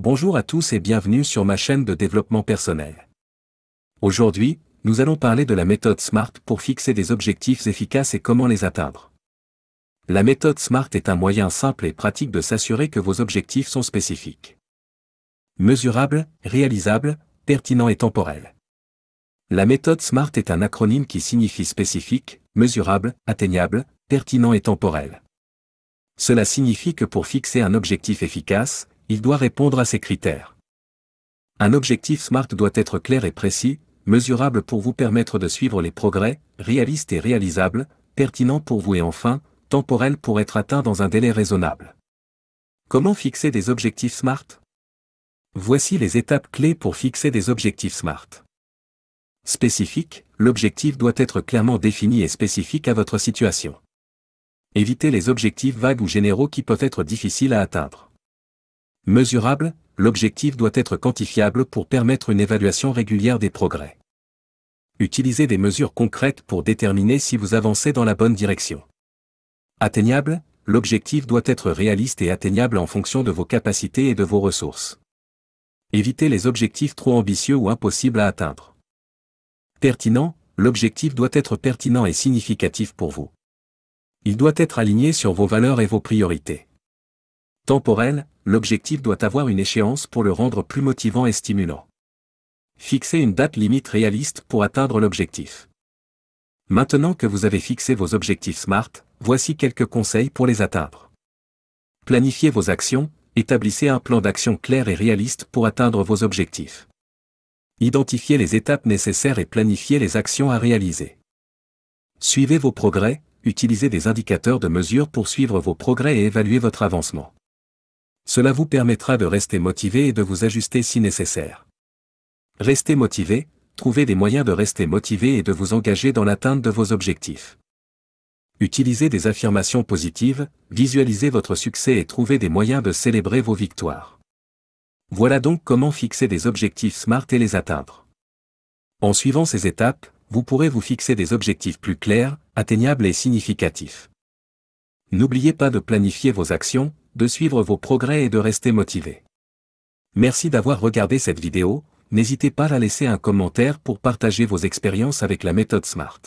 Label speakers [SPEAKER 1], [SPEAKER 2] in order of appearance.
[SPEAKER 1] Bonjour à tous et bienvenue sur ma chaîne de développement personnel. Aujourd'hui, nous allons parler de la méthode SMART pour fixer des objectifs efficaces et comment les atteindre. La méthode SMART est un moyen simple et pratique de s'assurer que vos objectifs sont spécifiques, mesurables, réalisables, pertinents et temporels. La méthode SMART est un acronyme qui signifie spécifique, mesurable, atteignable, pertinent et temporel. Cela signifie que pour fixer un objectif efficace, il doit répondre à ces critères. Un objectif SMART doit être clair et précis, mesurable pour vous permettre de suivre les progrès, réaliste et réalisable, pertinent pour vous et enfin, temporel pour être atteint dans un délai raisonnable. Comment fixer des objectifs SMART? Voici les étapes clés pour fixer des objectifs SMART. Spécifique, l'objectif doit être clairement défini et spécifique à votre situation. Évitez les objectifs vagues ou généraux qui peuvent être difficiles à atteindre. Mesurable, l'objectif doit être quantifiable pour permettre une évaluation régulière des progrès. Utilisez des mesures concrètes pour déterminer si vous avancez dans la bonne direction. Atteignable, l'objectif doit être réaliste et atteignable en fonction de vos capacités et de vos ressources. Évitez les objectifs trop ambitieux ou impossibles à atteindre. Pertinent, l'objectif doit être pertinent et significatif pour vous. Il doit être aligné sur vos valeurs et vos priorités. Temporel, l'objectif doit avoir une échéance pour le rendre plus motivant et stimulant. Fixez une date limite réaliste pour atteindre l'objectif. Maintenant que vous avez fixé vos objectifs SMART, voici quelques conseils pour les atteindre. Planifiez vos actions, établissez un plan d'action clair et réaliste pour atteindre vos objectifs. Identifiez les étapes nécessaires et planifiez les actions à réaliser. Suivez vos progrès, utilisez des indicateurs de mesure pour suivre vos progrès et évaluer votre avancement. Cela vous permettra de rester motivé et de vous ajuster si nécessaire. Restez motivé, trouvez des moyens de rester motivé et de vous engager dans l'atteinte de vos objectifs. Utilisez des affirmations positives, visualisez votre succès et trouvez des moyens de célébrer vos victoires. Voilà donc comment fixer des objectifs SMART et les atteindre. En suivant ces étapes, vous pourrez vous fixer des objectifs plus clairs, atteignables et significatifs. N'oubliez pas de planifier vos actions, de suivre vos progrès et de rester motivé. Merci d'avoir regardé cette vidéo, n'hésitez pas à laisser un commentaire pour partager vos expériences avec la méthode SMART.